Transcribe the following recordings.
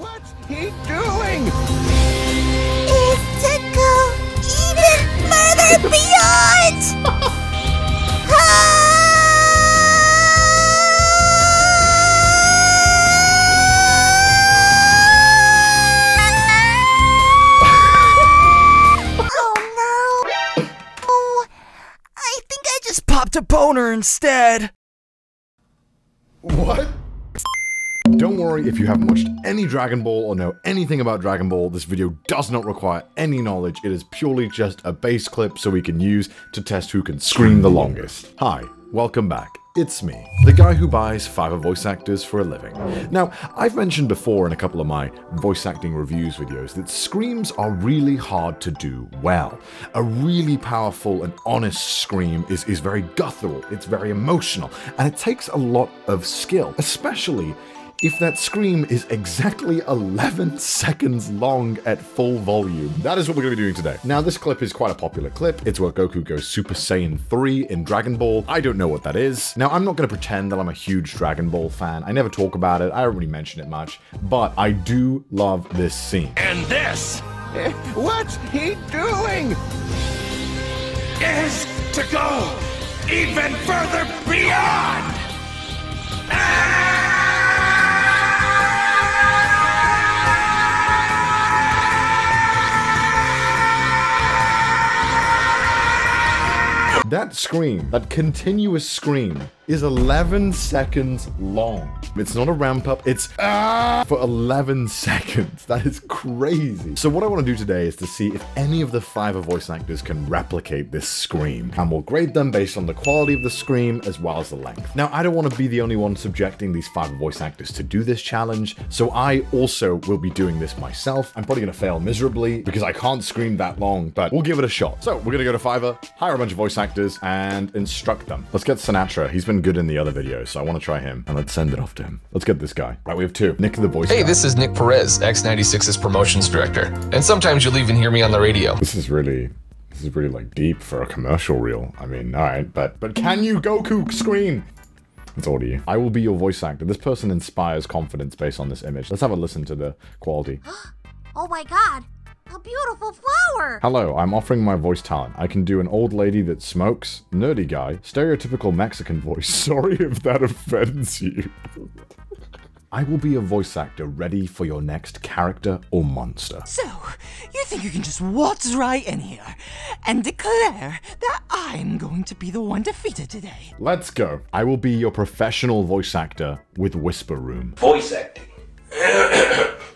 What's he doing? Is to go even further beyond! Oh no! Oh, I think I just popped a boner instead. What? Don't worry if you haven't watched any Dragon Ball or know anything about Dragon Ball, this video does not require any knowledge. It is purely just a base clip so we can use to test who can scream the longest. Hi, welcome back. It's me, the guy who buys Fiverr voice actors for a living. Now, I've mentioned before in a couple of my voice acting reviews videos that screams are really hard to do well. A really powerful and honest scream is very guttural, it's very emotional, and it takes a lot of skill, especially if that scream is exactly 11 seconds long at full volume. That is what we're going to be doing today. Now, this clip is quite a popular clip. It's where Goku goes Super Saiyan 3 in Dragon Ball. I don't know what that is. Now, I'm not going to pretend that I'm a huge Dragon Ball fan. I never talk about it. I don't really mention it much, but I do love this scene. And this, what's he doing? Is to go even further beyond! That scream, that continuous scream, is 11 seconds long. It's not a ramp up, it's for 11 seconds. That is crazy. So what I want to do today is to see if any of the Fiverr voice actors can replicate this scream. And we'll grade them based on the quality of the scream as well as the length. Now, I don't want to be the only one subjecting these Fiverr voice actors to do this challenge, so I also will be doing this myself. I'm probably going to fail miserably because I can't scream that long, but we'll give it a shot. So we're going to go to Fiverr, hire a bunch of voice actors, and instruct them. Let's get Sinatra. He's been good in the other videos, so I want to try him. And let's send it off to him. Let's get this guy. Right, we have two. Nick the voice guy. Hey, this is Nick Perez, X96's promotions director. And sometimes you'll even hear me on the radio. This is really like deep for a commercial reel. I mean, all right, but can you Goku scream? It's all to you. I will be your voice actor. This person inspires confidence based on this image. Let's have a listen to the quality. Oh my god, a beautiful flower! Hello, I'm offering my voice talent. I can do an old lady that smokes, nerdy guy, stereotypical Mexican voice. Sorry if that offends you. I will be a voice actor ready for your next character or monster. So, you think you can just waltz right in here and declare that I'm going to be the one defeated today? Let's go. I will be your professional voice actor with Whisper Room. Voice acting.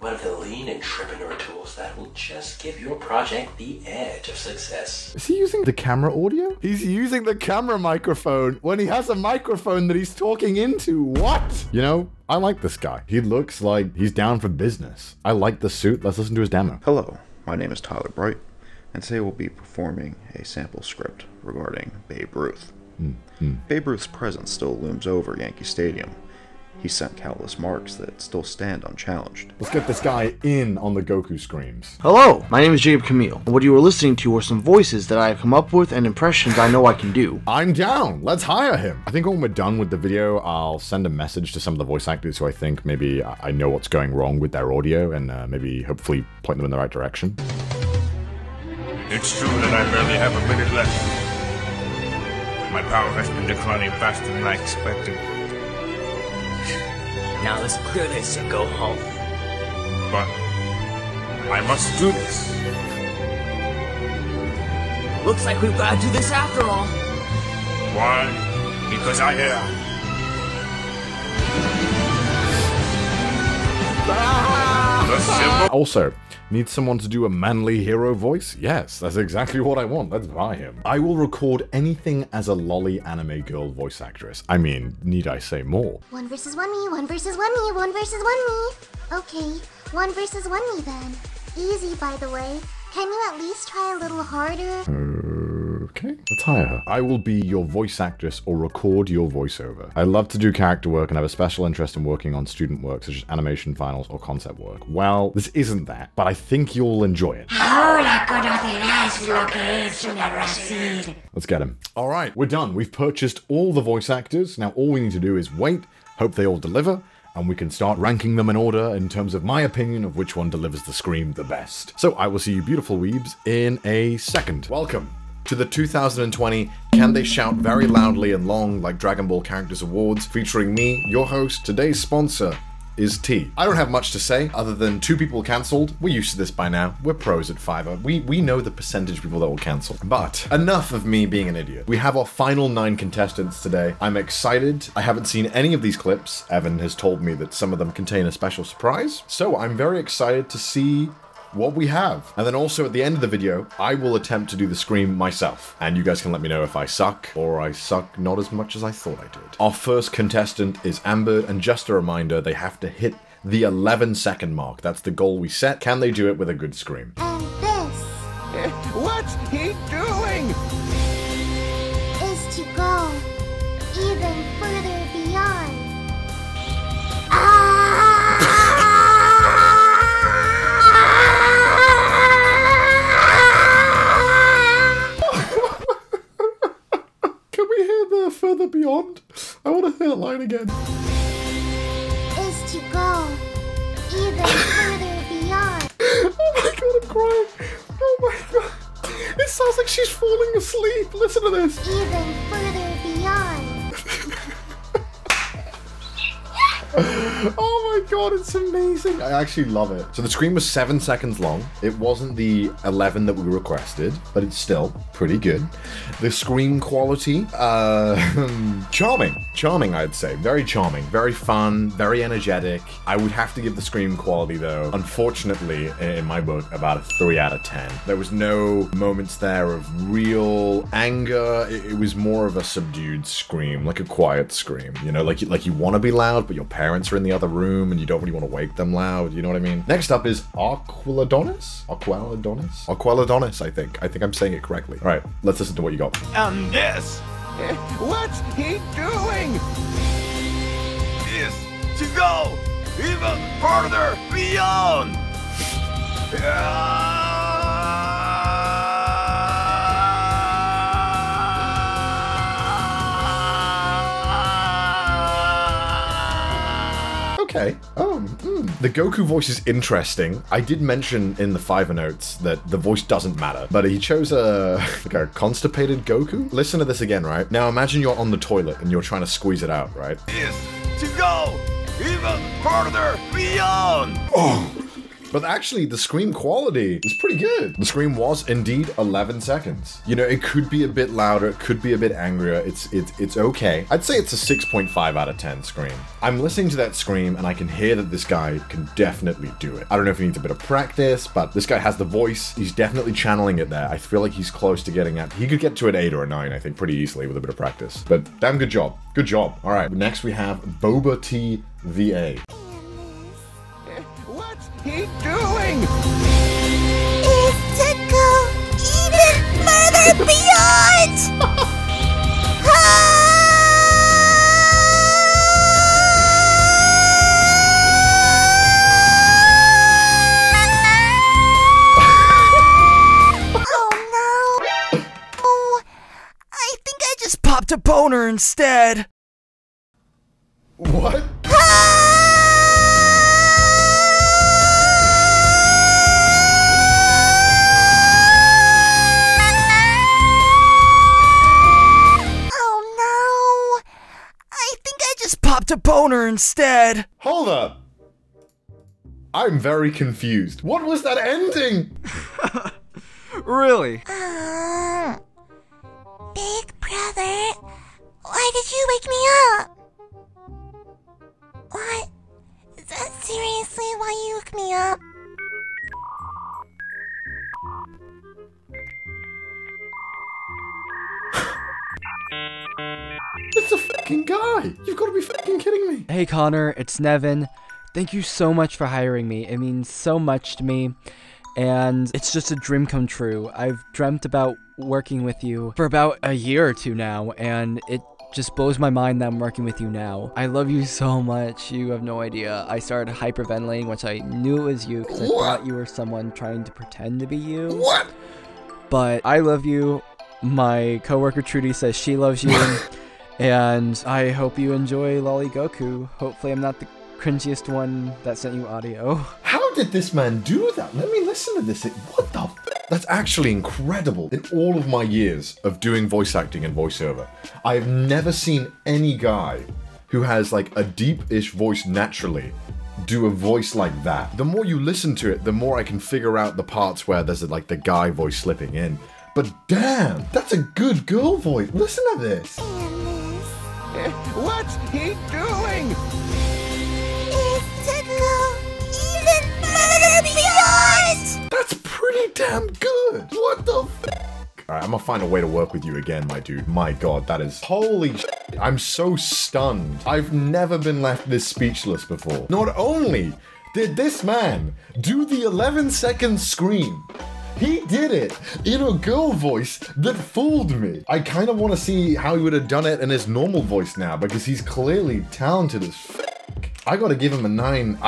One of the lean entrepreneur tools that will just give your project the edge of success. Is he using the camera audio? He's using the camera microphone when he has a microphone that he's talking into. What? You know, I like this guy. He looks like he's down for business. I like the suit. Let's listen to his demo. Hello, my name is Tyler Bright, and today we'll be performing a sample script regarding Babe Ruth. Babe Ruth's presence still looms over Yankee Stadium. He sent countless marks that still stand unchallenged. Let's get this guy in on the Goku screams. Hello, my name is Jacob Camille. What you were listening to were some voices that I have come up with and impressions I know I can do. I'm down. Let's hire him. I think when we're done with the video, I'll send a message to some of the voice actors who I think maybe I know what's going wrong with their audio and maybe hopefully point them in the right direction. It's true that I barely have a minute left. My power has been declining faster than I expected. Now let's clear this and go home. But I must do this. Looks like we've got to do this after all. Why? Because I am. The symbol. Also, need someone to do a manly hero voice? Yes, that's exactly what I want. Let's buy him. I will record anything as a lolly anime girl voice actress. I mean, need I say more? 1 versus 1 me, 1 versus 1 me, 1 versus 1 me. Okay, 1 versus 1 me then. Easy, by the way. Can you at least try a little harder? Okay, let's hire her. I will be your voice actress or record your voiceover. I love to do character work and have a special interest in working on student work such as animation finals or concept work. Well, this isn't that, but I think you'll enjoy it. Let's get him. All right, we're done. We've purchased all the voice actors. Now all we need to do is wait, hope they all deliver, and we can start ranking them in order in terms of my opinion of which one delivers the scream the best. So I will see you beautiful weebs in a second. Welcome to the 2020 Can They Shout Very Loudly and Long Like Dragon Ball Characters Awards, featuring me, your host. Today's sponsor is T. I don't have much to say other than 2 people cancelled. We're used to this by now. We're pros at Fiverr. We know the percentage of people that will cancel. But enough of me being an idiot. We have our final 9 contestants today. I'm excited. I haven't seen any of these clips. Evan has told me that some of them contain a special surprise. So I'm very excited to see what we have. And then also at the end of the video, I will attempt to do the scream myself. And you guys can let me know if I suck, or I suck not as much as I thought I did. Our first contestant is Amburned, and just a reminder, they have to hit the 11-second mark. That's the goal we set. Can they do it with a good scream? And this What's he doing? is to go even further beyond. Ah! Can we hear the further beyond? I want to hear that line again. Is to go even further beyond. Oh my god, I'm crying. Oh my god. It sounds like she's falling asleep. Listen to this. Even further beyond. Oh my god, it's amazing. I actually love it. So the scream was 7 seconds long. It wasn't the 11 that we requested, but it's still pretty good. The scream quality, charming, I'd say. Very charming, very fun, very energetic. I would have to give the scream quality though, unfortunately, in my book, about a 3 out of 10. There was no moments there of real anger. It was more of a subdued scream, like a quiet scream, you know, like you want to be loud, but your parents are in the other room and you don't really want to wake them loud, you know what I mean? Next up is Arqueladonis, I think I'm saying it correctly. All right, let's listen to what you got. And this. What's he doing? Is to go even further beyond. Okay. The Goku voice is interesting. I did mention in the Fiverr notes that the voice doesn't matter, but he chose like a constipated Goku. Listen to this again, right? Now imagine you're on the toilet and you're trying to squeeze it out, right? Is to go even further beyond. Oh. But actually, the scream quality is pretty good. The scream was indeed 11 seconds. You know, it could be a bit louder, it could be a bit angrier. It's okay. I'd say it's a 6.5 out of 10 scream. I'm listening to that scream and I can hear that this guy can definitely do it. I don't know if he needs a bit of practice, but this guy has the voice. He's definitely channeling it there. I feel like he's close to getting at. He could get to an 8 or a 9, I think, pretty easily with a bit of practice. But damn good job. Good job. All right, next we have Bobateava. What's he doing? Is to go even further beyond. Oh no. Oh, I think I just Popped a boner instead. What? Popped a boner instead. Hold up. I'm very confused. What was that ending? Really? Big brother, why did you wake me up? What? Is that seriously why you woke me up? It's a fucking guy. You've got to be fucking kidding me. Hey Connor, it's Nevin. Thank you so much for hiring me. It means so much to me. And it's just a dream come true. I've dreamt about working with you for about a year or 2 now, and it just blows my mind that I'm working with you now. I love you so much. You have no idea. I started hyperventilating, which I knew it was you because I thought you were someone trying to pretend to be you. What? But I love you. My coworker Trudy says she loves you. And I hope you enjoy Lolly Goku. Hopefully I'm not the cringiest one that sent you audio. How did this man do that? Let me listen to this. What the f? That's actually incredible. In all of my years of doing voice acting and voiceover, I have never seen any guy who has like a deep-ish voice naturally do a voice like that. The more you listen to it, the more I can figure out the parts where there's like the guy voice slipping in. But damn, that's a good girl voice. Listen to this. What's he doing? Is to go even further beyond! That's pretty damn good. What the f? Alright, I'm gonna find a way to work with you again, my dude. My god, that is... Holy shit. I'm so stunned. I've never been left this speechless before. Not only did this man do the 11-second scream, he did it in a girl voice that fooled me. I kind of want to see how he would have done it in his normal voice now, because he's clearly talented as f***. I gotta give him a 9.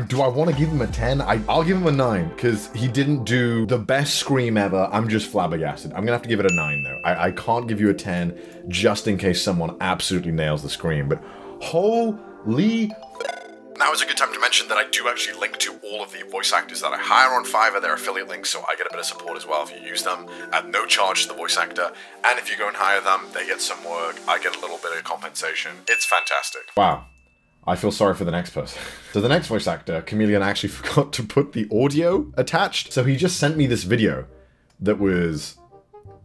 Do I want to give him a 10? I'll give him a 9, because he didn't do the best scream ever. I'm just flabbergasted. I'm gonna have to give it a 9, though. I can't give you a 10, just in case someone absolutely nails the scream, but holy... Now is a good time to mention that I do actually link to all of the voice actors that I hire on Fiverr. They're affiliate links, so I get a bit of support as well if you use them at no charge to the voice actor. And if you go and hire them, they get some work. I get a little bit of compensation. It's fantastic. Wow. I feel sorry for the next person. So the next voice actor, Camielion, actually forgot to put the audio attached. So he just sent me this video that was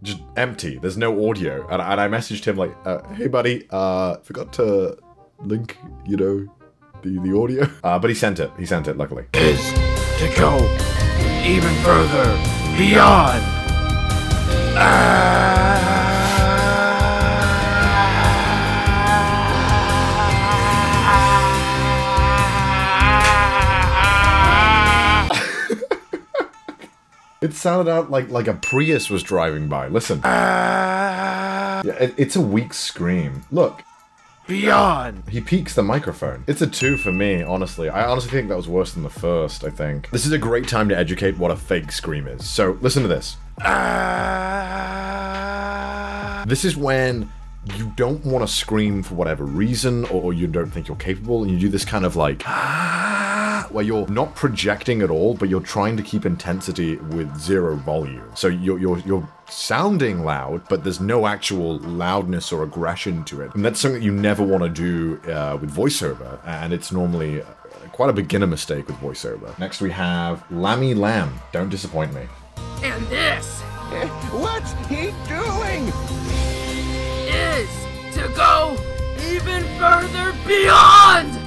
just empty. There's no audio. And I messaged him like, hey buddy, forgot to link, you know, the audio. But he sent it. He sent it, luckily. Is to go even further beyond. It sounded out like a Prius was driving by. Listen. Yeah, it's a weak scream. Look. Beyond. He peaks the microphone. It's a 2 for me, honestly. I honestly think that was worse than the first, I think. This is a great time to educate what a fake scream is. So, listen to this. This is when you don't want to scream for whatever reason, or you don't think you're capable, and you do this kind of like... where you're not projecting at all, but you're trying to keep intensity with 0 volume. So you're sounding loud, but there's no actual loudness or aggression to it. And that's something that you never want to do with voiceover, and it's normally quite a beginner mistake with voiceover. Next we have Lammylam. Don't disappoint me. And this, what's he doing? Is to go even further beyond.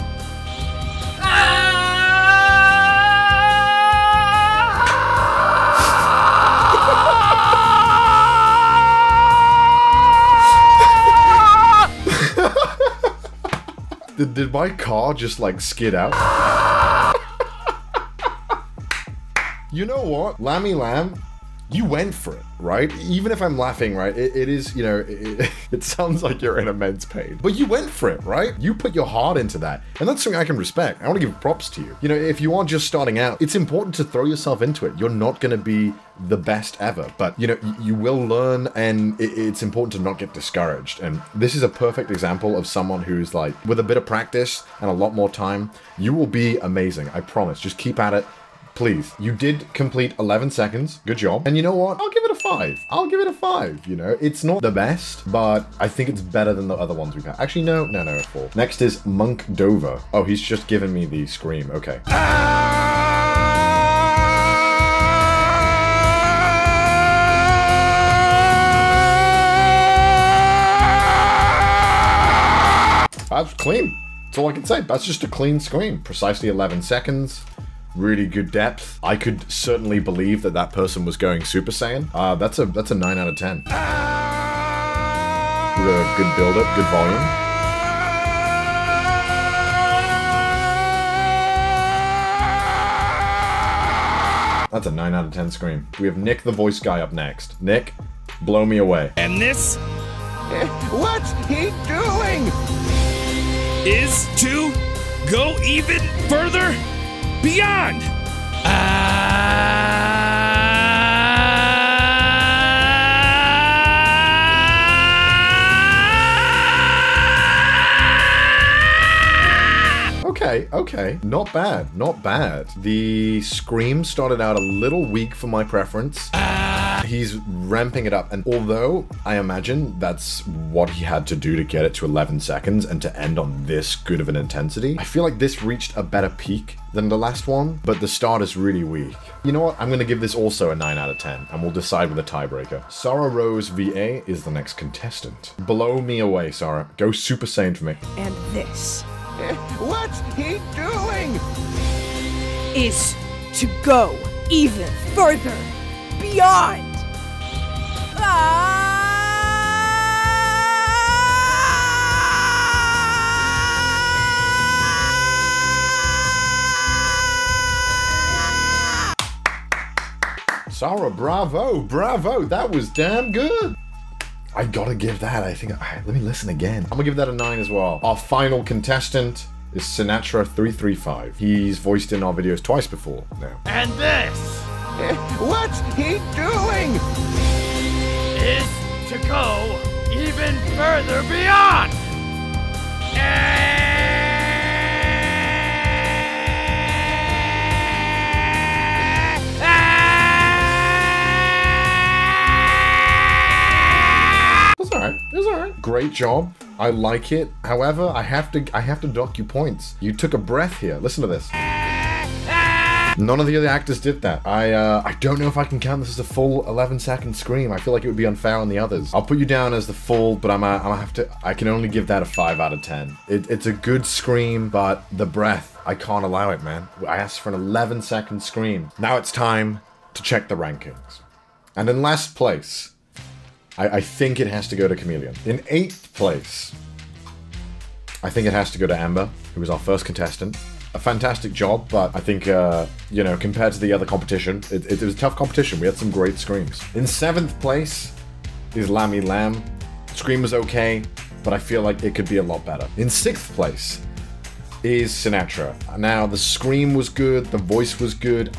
Did my car just like skid out? You know what? Lammylam, you went for it, right? Even if I'm laughing, right? It is, you know, it sounds like you're in immense pain. But you went for it, right? You put your heart into that. And that's something I can respect. I want to give props to you. You know, if you are just starting out, it's important to throw yourself into it. You're not going to be the best ever, but you know, you will learn, and it's important to not get discouraged. And this is a perfect example of someone who's like, with a bit of practice and a lot more time, you will be amazing. I promise. Just keep at it. Please. You did complete 11 seconds. Good job. And you know what? I'll give it a 5. I'll give it a 5, you know? It's not the best, but I think it's better than the other ones we've had. Actually, no, a 4. Next is Mncdover. Oh, he's just given me the scream. Okay. That's clean. That's all I can say. That's just a clean scream. Precisely 11 seconds. Really good depth. I could certainly believe that that person was going Super Saiyan. That's a 9 out of 10. With a good build-up, good volume. That's a 9 out of 10 scream. We have Nicthevoiceguy up next. Nick, blow me away. And this, what's he doing? Is to go even further beyond. Okay, okay. Not bad, not bad. The scream started out a little weak for my preference. He's ramping it up, and although I imagine that's what he had to do to get it to 11 seconds and to end on this good of an intensity, I feel like this reached a better peak than the last one, but the start is really weak. You know what? I'm going to give this also a 9 out of 10, and we'll decide with a tiebreaker. Sararoseva is the next contestant. Blow me away, Sarah. Go Super Saiyan for me. And this What's he doing? is to go even further beyond. Sarah, bravo, bravo. That was damn good. I gotta give that, I think, let me listen again. I'm gonna give that a 9 as well. Our final contestant is Sinatra335. He's voiced in our videos twice before now. And this What's he doing? is to go even further beyond. It was alright. Great job. I like it. However, I have to dock you points. You took a breath here. Listen to this. None of the other actors did that. I don't know if I can count this as a full 11-second scream. I feel like it would be unfair on the others. I'll put you down as the full, but I can only give that a 5 out of 10. It's a good scream, but the breath, I can't allow it, man. I asked for an 11-second scream. Now it's time to check the rankings. And in last place, I think it has to go to Camielion. In 8th place, I think it has to go to Amber, who was our first contestant. A fantastic job, but I think, you know, compared to the other competition, it was a tough competition. We had some great screams. In 7th place is Lammylam. Scream was okay, but I feel like it could be a lot better. In 6th place is Sinatra. Now, the scream was good, the voice was good.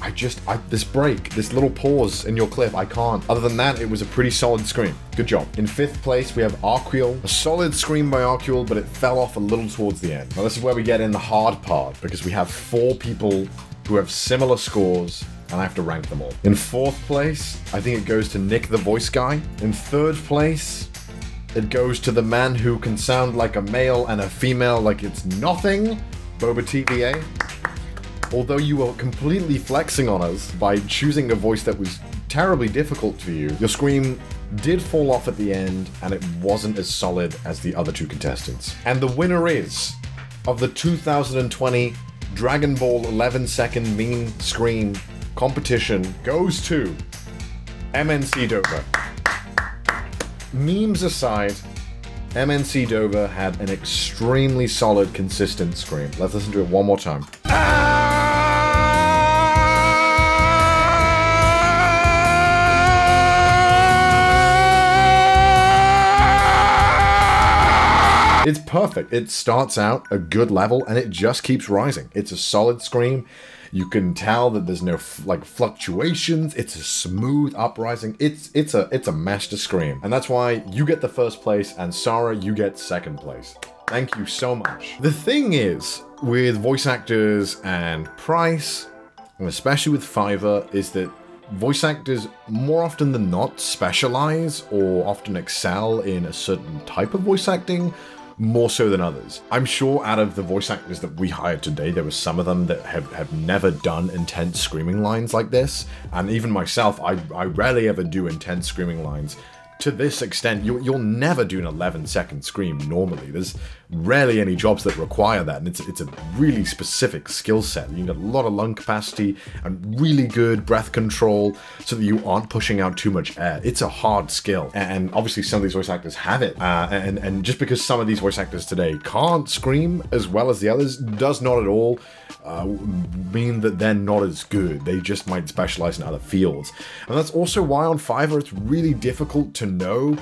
This break, this little pause in your clip, I can't. Other than that, it was a pretty solid scream. Good job. In 5th place, we have Arquel. A solid scream by Arquel, but it fell off a little towards the end. Now, this is where we get in the hard part, because we have 4 people who have similar scores, and I have to rank them all. In 4th place, I think it goes to Nicthevoiceguy. In 3rd place, it goes to the man who can sound like a male and a female like it's nothing, Bobateava. Although you were completely flexing on us by choosing a voice that was terribly difficult for you, your scream did fall off at the end, and it wasn't as solid as the other 2 contestants. And the winner is, of the 2020 Dragon Ball 11-second mean scream competition, goes to Mncdover. Memes aside, Mncdover had an extremely solid, consistent scream. Let's listen to it one more time. It's perfect. It starts out a good level and it just keeps rising. It's a solid scream. You can tell that there's no fluctuations. It's a smooth uprising. It's a master scream, and that's why you get the 1st place, and Sarah, you get 2nd place. Thank you so much. The thing is with voice actors and price, and especially with Fiverr, is that voice actors more often than not specialize or often excel in a certain type of voice acting, more so than others. I'm sure out of the voice actors that we hired today, there were some of them that have never done intense screaming lines like this. And even myself, I rarely ever do intense screaming lines to this extent. You'll never do an 11-second scream normally. There's rarely any jobs that require that, and it's a really specific skill set. You need a lot of lung capacity and really good breath control so that you aren't pushing out too much air. It's a hard skill, and obviously some of these voice actors have it, and just because some of these voice actors today can't scream as well as the others does not at all mean that they're not as good. They just might specialize in other fields. And that's also why on Fiverr it's really difficult to know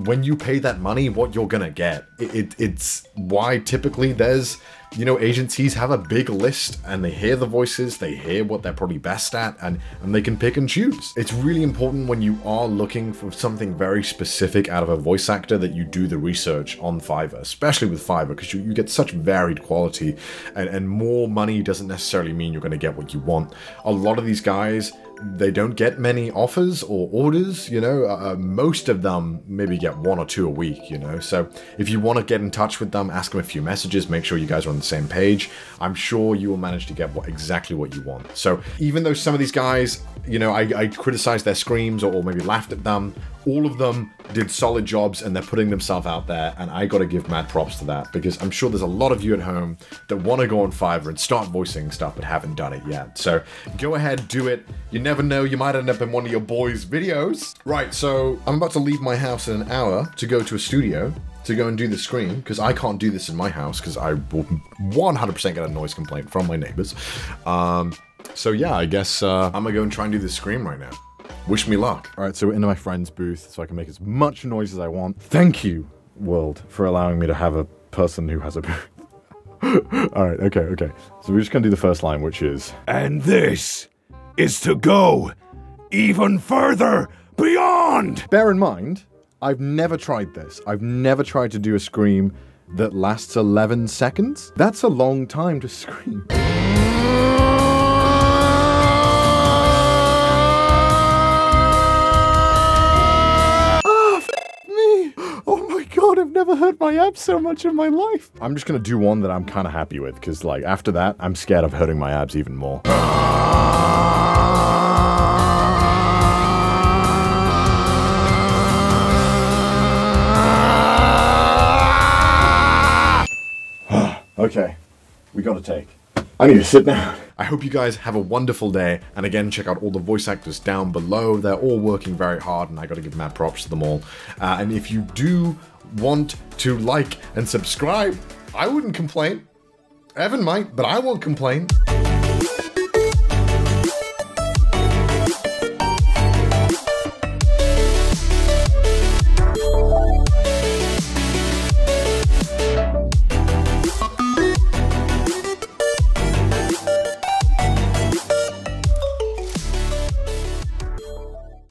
when you pay that money, what you're gonna get. It's why typically there's, you know, agencies have a big list and they hear the voices, they hear what they're probably best at, and they can pick and choose. It's really important when you are looking for something very specific out of a voice actor that you do the research on Fiverr, especially with Fiverr, because you get such varied quality, and more money doesn't necessarily mean you're gonna get what you want. A lot of these guys, they don't get many offers or orders, you know, most of them maybe get 1 or 2 a week, you know, so if you want to get in touch with them, ask them a few messages, make sure you guys are on the same page. I'm sure you will manage to get exactly what you want. So even though some of these guys, you know, I criticized their screams or maybe laughed at them, all of them did solid jobs and they're putting themselves out there, and I gotta give mad props to that, because I'm sure there's a lot of you at home that want to go on Fiverr and start voicing stuff but haven't done it yet. So go ahead, do it. You never know, you might end up in one of your boys' videos. Right, so I'm about to leave my house in an hour to go to a studio to go and do the Scream, because I can't do this in my house because I will 100% get a noise complaint from my neighbors. So yeah, I guess I'm gonna go and try and do the Scream right now. Wish me luck. All right, so we're into my friend's booth, so I can make as much noise as I want. Thank you, world, for allowing me to have a person who has a booth. All right, okay. So we're just gonna do the first line, which is... And this is to go even further beyond! Bear in mind, I've never tried this. I've never tried to do a Scream that lasts 11 seconds. That's a long time to scream. God, I've never hurt my abs so much in my life. I'm just gonna do one that I'm kind of happy with, because like after that, I'm scared of hurting my abs even more. Okay, we gotta take. I need to sit down. I hope you guys have a wonderful day, and again, check out all the voice actors down below. They're all working very hard, and I gotta give mad props to them all. And if you do want to like and subscribe, I wouldn't complain. Evan might, but I won't complain.